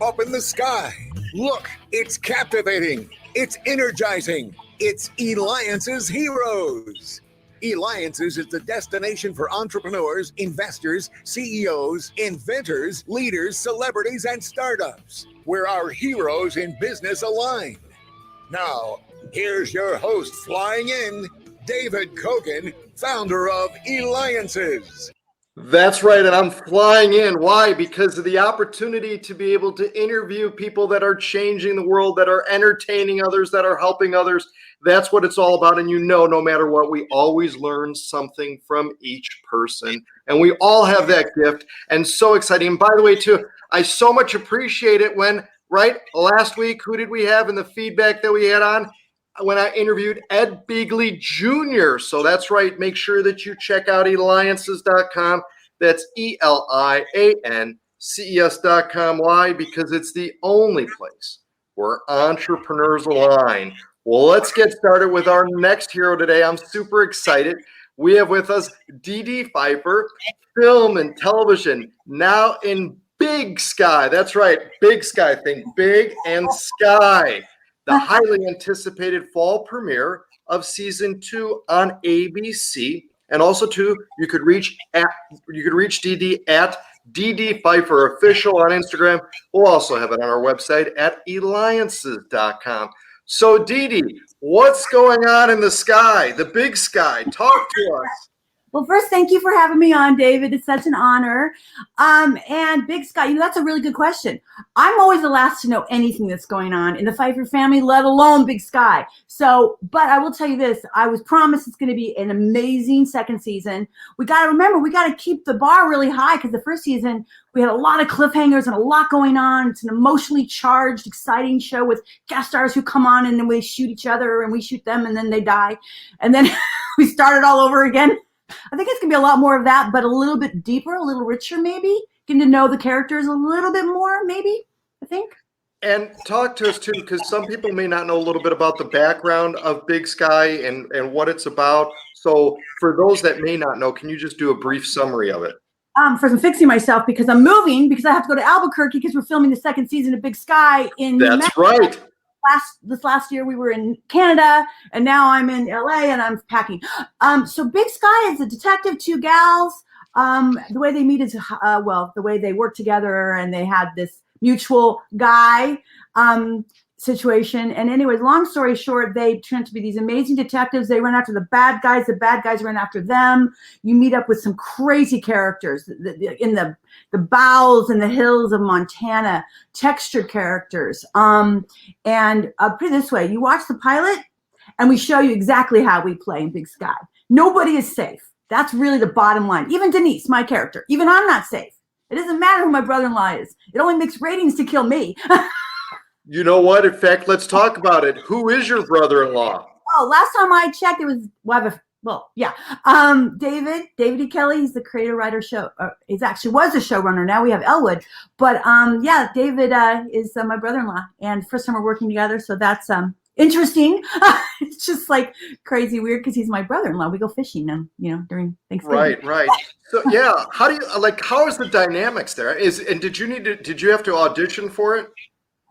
up in the sky. Look, it's captivating. It's energizing. It's Eliances Heroes. Eliances is the destination for entrepreneurs, investors, CEOs, inventors, leaders, celebrities, and startups, where our heroes in business align. Now, here's your host flying in, David Kogan, founder of Eliances. That's right, and I'm flying in. Why? Because of the opportunity to be able to interview people that are changing the world, that are entertaining others, that are helping others. That's what it's all about. And no matter what, we always learn something from each person. And we all have that gift. And so exciting. And by the way, too, I so much appreciate it when, right, last week, who did we have in the feedback that we had on? When I interviewed Ed Beagley Jr. So that's right. Make sure that you check out Eliances.com. That's Eliances.com. Why? Because it's the only place where entrepreneurs align. Well, let's get started with our next hero today. I'm super excited. We have with us Dedee Pfeiffer, film and television, now in Big Sky. That's right. Big Sky. Think big and sky. The highly anticipated fall premiere of season 2 on ABC, and also too, you could reach Dedee at Dedee Pfeiffer Official on Instagram. We'll also have it on our website at Eliances.com. So Dedee, what's going on in the sky, the big sky? Talk to us. Well, first, thank you for having me on, David. It's such an honor. And Big Sky, that's a really good question. I'm always the last to know anything that's going on in the Pfeiffer family, let alone Big Sky. So, but I will tell you this, I was promised it's going to be an amazing second season. We got to remember, we got to keep the bar really high because the first season, we had a lot of cliffhangers and a lot going on. It's an emotionally charged, exciting show with guest stars who come on and then we shoot each other and we shoot them and then they die. And then we start it all over again. I think it's going to be a lot more of that, but a little bit deeper, a little richer maybe. Getting to know the characters a little bit more maybe, I think. And talk to us too, because some people may not know a little bit about the background of Big Sky and what it's about. So for those that may not know, can you just do a brief summary of it? First, I'm fixing myself because I'm moving because I have to go to Albuquerque because we're filming the second season of Big Sky in New Mexico. Right. This last year we were in Canada and now I'm in LA and I'm packing. So Big Sky is a detective, two gals. The way they meet is, the way they work together and they had this mutual guy situation. And anyways, long story short, they turn to be these amazing detectives. They run after the bad guys run after them. You meet up with some crazy characters in the bowels and the hills of Montana, textured characters. And put it this way, you watch the pilot and we show you exactly how we play in Big Sky. Nobody is safe. That's really the bottom line. Even Denise, my character, even I'm not safe. It doesn't matter who my brother-in-law is. It only makes ratings to kill me. You know what? In fact, let's talk about it. Who is your brother-in-law? Oh, last time I checked, it was David E. Kelly. He's the creator, writer, show. He's actually was a showrunner. Now we have Elwood, but David is my brother-in-law, and first time we're working together, so that's interesting. It's just like crazy weird because he's my brother-in-law. We go fishing and during Thanksgiving. Right. So yeah, how is the dynamics there? Did you have to audition for it?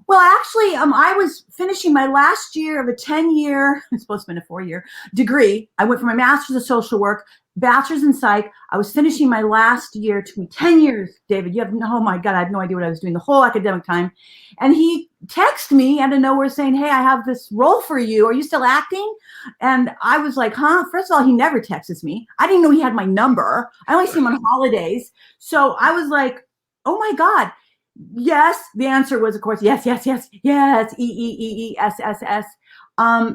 Well, actually, I was finishing my last year of a 10-year, it's supposed to have been a 4-year degree. I went for my master's of social work, bachelor's in psych. I was finishing my last year. It took me 10 years, David. Oh my God, I had no idea what I was doing the whole academic time. And he texted me out of nowhere saying, hey, I have this role for you. Are you still acting? And I was like, huh? First of all, he never texts me. I didn't know he had my number. I only see him on holidays. So I was like, oh my God. Yes, the answer was, of course, yes, EEEESSS.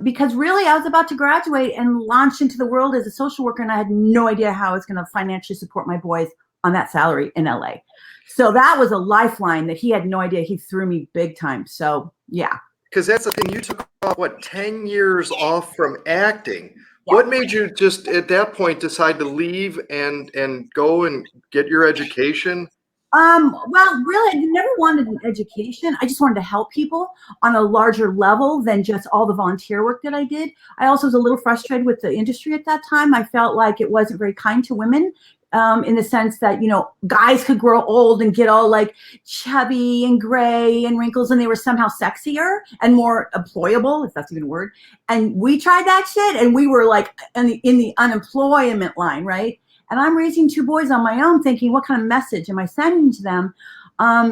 Because really, I was about to graduate and launch into the world as a social worker, and I had no idea how I was going to financially support my boys on that salary in LA. So that was a lifeline that he had no idea. He threw me big time. So yeah. Because that's the thing. You took off 10 years off from acting. Yeah. What made you just at that point decide to leave and go and get your education? Well, really, I never wanted an education. I just wanted to help people on a larger level than just all the volunteer work that I did. I also was a little frustrated with the industry at that time. I felt like it wasn't very kind to women, in the sense that, guys could grow old and get all like chubby and gray and wrinkles, and they were somehow sexier and more employable, if that's even a word. And we tried that shit, and we were like in the unemployment line, right? And I'm raising two boys on my own, thinking, what kind of message am I sending to them?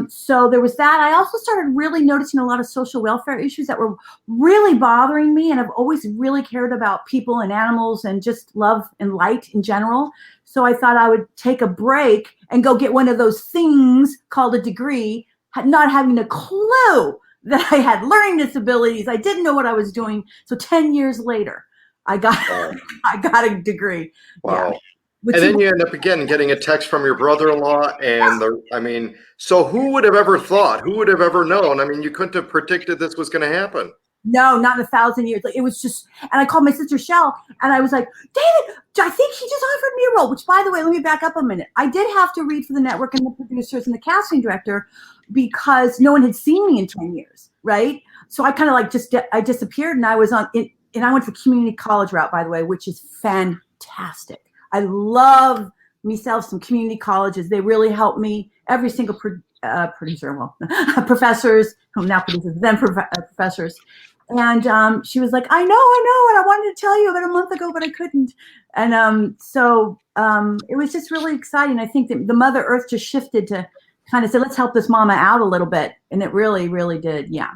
So there was that. I also started really noticing a lot of social welfare issues that were really bothering me. And I've always really cared about people and animals and just love and light in general. So I thought I would take a break and go get one of those things called a degree, not having a clue that I had learning disabilities. I didn't know what I was doing. So 10 years later, I got a degree. Wow. Yeah. And then you end up again getting a text from your brother-in-law, and so who would have ever thought? Who would have ever known? I mean, you couldn't have predicted this was going to happen. No, not in 1,000 years. Like, it was just, and I called my sister Shell, and I was like, David, I think he just offered me a role. Which, by the way, let me back up a minute. I did have to read for the network and the producers and the casting director because no one had seen me in 10 years, right? So I kind of like I disappeared, and I was and I went the community college route, by the way, which is fantastic. I love myself some community colleges. They really helped me. Every single producer, professors, who now producers, then professors. And she was like, I know. And I wanted to tell you about a month ago, but I couldn't. And so it was just really exciting. I think that the Mother Earth just shifted to kind of say, let's help this mama out a little bit. And it really, really did. Yeah.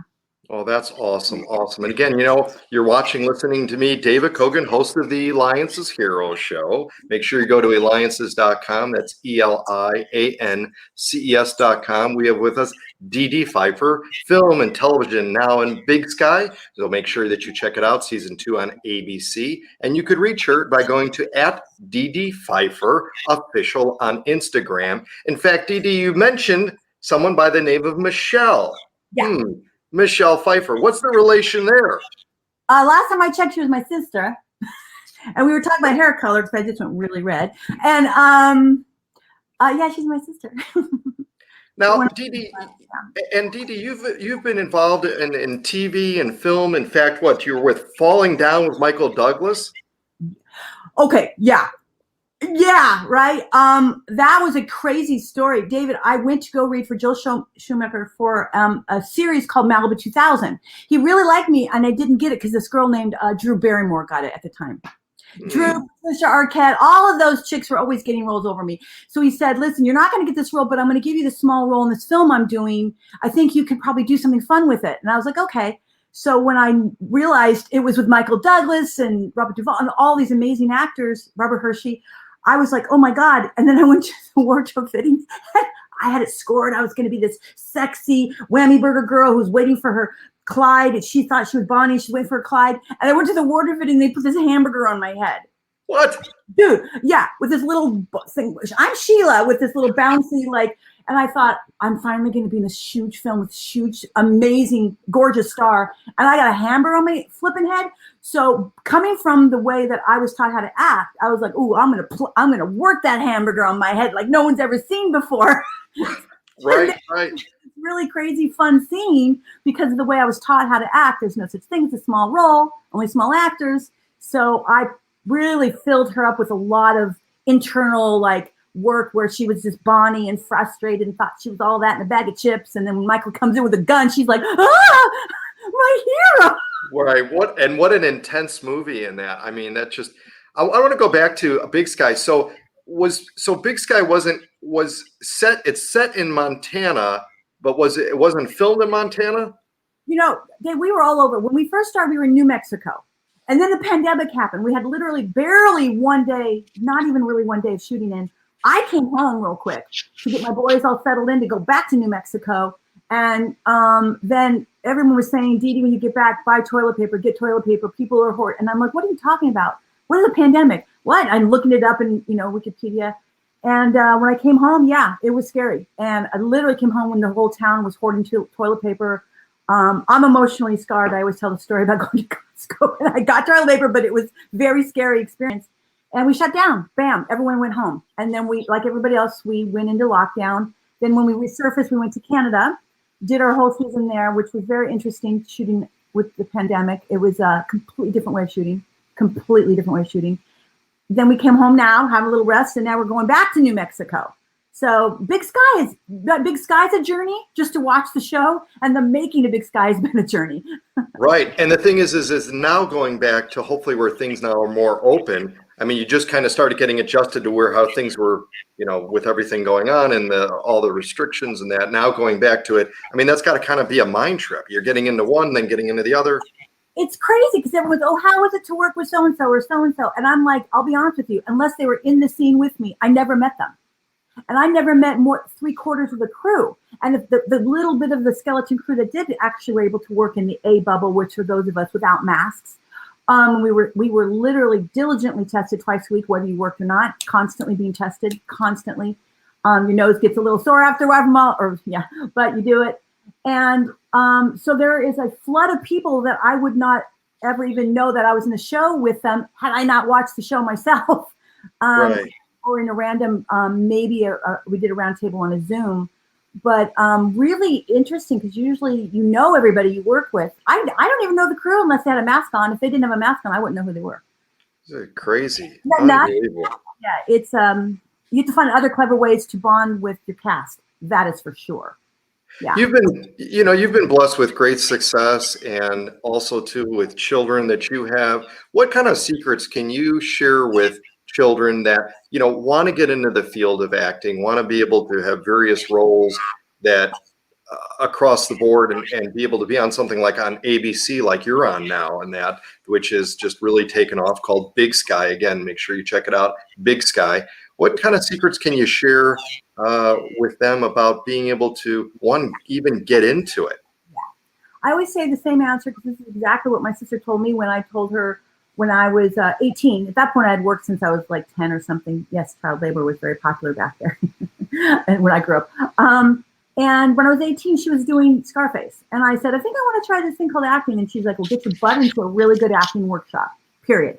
Oh, that's awesome. Awesome. And again, you're listening to me, David Kogan, host of the Eliances Hero Show. Make sure you go to Eliances.com. That's ELIANCES.com. We have with us Dedee Pfeiffer, film and television now in Big Sky. So make sure that you check it out, season 2 on ABC. And you could reach her by going to @Dedee Pfeiffer official on Instagram. In fact, Dedee, you mentioned someone by the name of Michelle. Yeah. Michelle Pfeiffer. What's the relation there? Last time I checked, she was my sister. And we were talking about hair color because I just went really red. And yeah, she's my sister. Now, Dedee, you've been involved in TV and film. In fact, you were with Falling Down with Michael Douglas? Okay, yeah. Yeah, right. That was a crazy story. David, I went to go read for Joel Schumacher for a series called Malibu 2000. He really liked me, and I didn't get it because this girl named Drew Barrymore got it at the time. Drew, Patricia Arquette, all of those chicks were always getting roles over me. So he said, listen, you're not going to get this role, but I'm going to give you the small role in this film I'm doing. I think you could probably do something fun with it. And I was like, okay. So when I realized it was with Michael Douglas and Robert Duvall and all these amazing actors, Robert Hershey, I was like, oh my God. And then I went to the wardrobe fittings. I had it scored. I was going to be this sexy whammy burger girl who's waiting for her Clyde. And she thought she was Bonnie. She's waiting for Clyde. And I went to the wardrobe fitting. They put this hamburger on my head. What? Dude, yeah, with this little thing. I'm Sheila with this little bouncy, and I thought, I'm finally going to be in this huge film with huge, amazing, gorgeous star. And I got a hamburger on my flipping head. So coming from the way that I was taught how to act, I was like, ooh, I'm going to work that hamburger on my head like no one's ever seen before. Right. Really crazy, fun scene because of the way I was taught how to act. There's no such thing as a small role, only small actors. So I really filled her up with a lot of internal work where she was just Bonnie and frustrated and thought she was all that in a bag of chips. And then when Michael comes in with a gun, she's like, ah, my hero. Right. What an intense movie in that. I mean, that just, I want to go back to Big Sky. So Big Sky it's set in Montana, but it wasn't filmed in Montana? We were all over. When we first started, we were in New Mexico. And then the pandemic happened. We had literally barely one day, not even really one day of shooting in. I came home real quick to get my boys all settled in to go back to New Mexico. And then everyone was saying, Dedee, when you get back, buy toilet paper, get toilet paper. People are hoarding. And I'm like, what are you talking about? What is a pandemic? What? I'm looking it up in, Wikipedia. And when I came home, yeah, it was scary. And I literally came home when the whole town was hoarding toilet paper. I'm emotionally scarred. I always tell the story about going to Costco and I got toilet paper, but it was very scary experience. And we shut down. Bam, everyone went home. And then we, like everybody else, we went into lockdown. Then when we resurfaced, we went to Canada, did our whole season there, which was very interesting shooting with the pandemic. It was a completely different way of shooting, Then we came home now, have a little rest, and now we're going back to New Mexico. So Big Sky is a journey just to watch the show, and the making of Big Sky has been a journey. Right. And the thing is now going back to hopefully where things now are more open. I mean, you just kind of started getting adjusted to how things were, with everything going on and all the restrictions and that. Now going back to it, I mean, that's got to kind of be a mind trip. You're getting into one, then getting into the other. It's crazy because everyone's, how was it to work with so-and-so or so-and-so? And I'm like, I'll be honest with you, unless they were in the scene with me, I never met them. And I never met more 3/4 of the crew. And the little bit of the skeleton crew that did actually were able to work in the A bubble, which are those of us without masks. We were literally diligently tested twice a week, whether you worked or not, constantly being tested, constantly. Your nose gets a little sore after a while, but you do it. And so there is a flood of people that I would not ever even know that I was in the show with them had I not watched the show myself. Right. Or in a random, maybe we did a roundtable on a Zoom, but really interesting because usually everybody you work with. I don't even know the crew unless they had a mask on. If they didn't have a mask on, I wouldn't know who they were. It's crazy. Unbelievable. Yeah, it's you have to find other clever ways to bond with your cast. That is for sure. Yeah. You've been blessed with great success and also too with children that you have. What kind of secrets can you share with children that want to get into the field of acting, want to be able to have various roles that across the board and be able to be on something like on ABC like you're on now, and that which is just really taken off, called Big Sky? Again, make sure you check it out, Big Sky. What kind of secrets can you share with them about being able to even get into it? I always say the same answer because this is exactly what my sister told me when I told her when I was 18. At that point, I had worked since I was like 10 or something. Yes, child labor was very popular back there and when I grew up. And when I was 18, she was doing Scarface. And I said, I think I want to try this thing called acting. And she's like, well, get your butt into a really good acting workshop, period.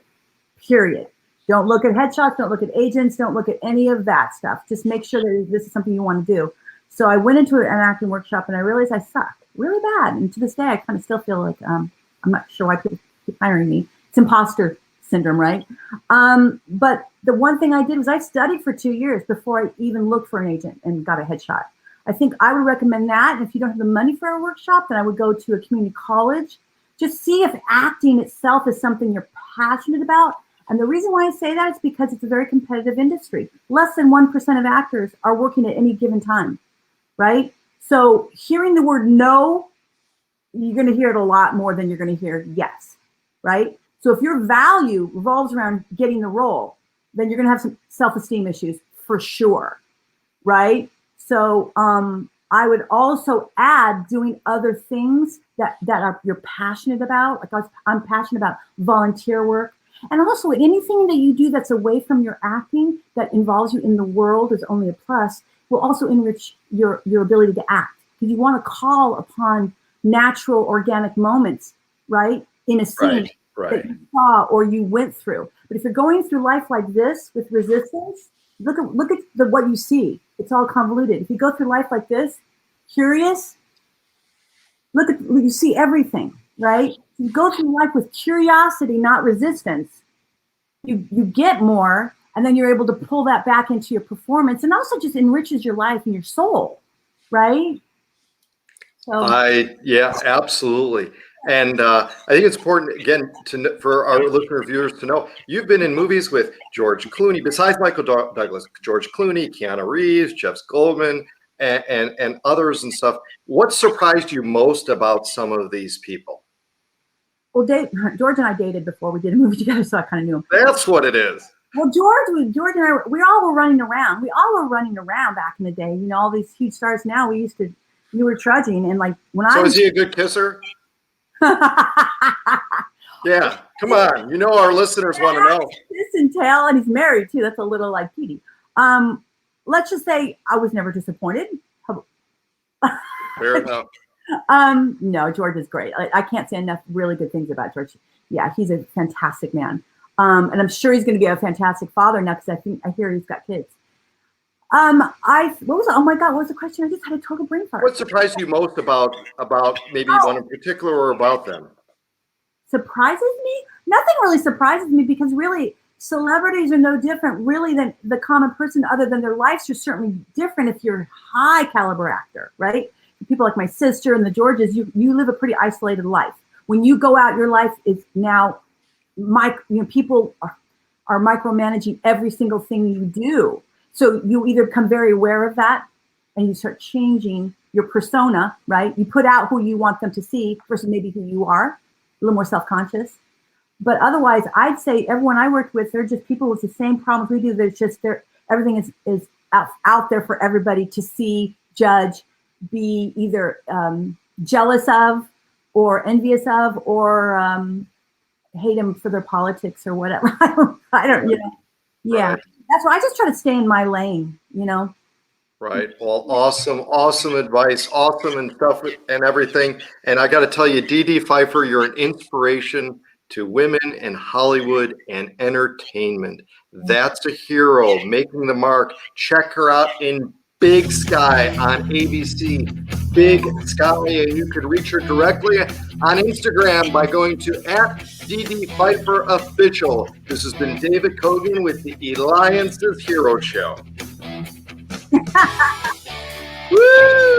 Don't look at headshots. Don't look at agents. Don't look at any of that stuff. Just make sure that this is something you want to do. So I went into an acting workshop and I realized I sucked really bad. And to this day, I kind of still feel like I'm not sure why people keep hiring me. It's imposter syndrome, right? But the one thing I did was I studied for 2 years before I even looked for an agent and got a headshot. I think I would recommend that. And if you don't have the money for a workshop, then I would go to a community college. Just see if acting itself is something you're passionate about. And the reason why I say that is because it's a very competitive industry. Less than 1% of actors are working at any given time, right? So hearing the word no, you're going to hear it a lot more than you're going to hear yes, right? So if your value revolves around getting the role, then you're going to have some self-esteem issues for sure, right? So I would also add doing other things that you're passionate about. Like I'm passionate about volunteer work. And also anything that you do that's away from your acting that involves you in the world is only a plus, will also enrich your ability to act. Because you want to call upon natural, organic moments, right? In a scene that you saw or you went through. But if you're going through life like this with resistance, look at what you see. It's all convoluted. If you go through life like this, curious, you see everything, right? You go through life with curiosity, not resistance. You get more, and then you're able to pull that back into your performance, and also just enriches your life and your soul, right? So Absolutely. And I think it's important, again, for our listener viewers to know, you've been in movies with George Clooney, besides Michael Douglas, George Clooney, Keanu Reeves, Jeff Goldblum, and others and stuff. What surprised you most about some of these people? Well, George and I dated before we did a movie together, so I kind of knew him. That's what it is. Well, George and I, we all were running around. We all were running around back in the day. All these huge stars. Now we were trudging, and like So is he a good kisser? Yeah, come on. Our listeners want to know. Kiss and tell, and he's married too. That's a little like Petey. Let's just say I was never disappointed. Fair enough. No, George is great. I can't say enough really good things about George. Yeah, he's a fantastic man. And I'm sure he's going to be a fantastic father now because I hear he's got kids. Oh my God, what was the question? I just had a total brain fart. What surprised you most about maybe one in particular or about them? Surprises me? Nothing really surprises me because really celebrities are no different really than the common person, other than their lives are certainly different if you're a high caliber actor, right? People like my sister and the Georges, you live a pretty isolated life. When you go out, your life is now people are micromanaging every single thing you do. So you either become very aware of that and you start changing your persona, right? You put out who you want them to see versus maybe who you are, a little more self-conscious. But otherwise, I'd say everyone I worked with, they're just people with the same problems we do. There's just everything is out there for everybody to see, judge, be either jealous of or envious of or hate them for their politics or whatever. I don't, yeah. Right. That's why I just try to stay in my lane, Right. Well, awesome advice, awesome and stuff and everything. And I got to tell you, Dedee Pfeiffer, you're an inspiration to women in Hollywood and entertainment. That's a hero making the mark. Check her out in Big Sky on ABC. Big Sky, and you can reach her directly on Instagram by going to @Dedee Pfeiffer Official. This has been David Kogan with the Eliances Hero Show. Woo!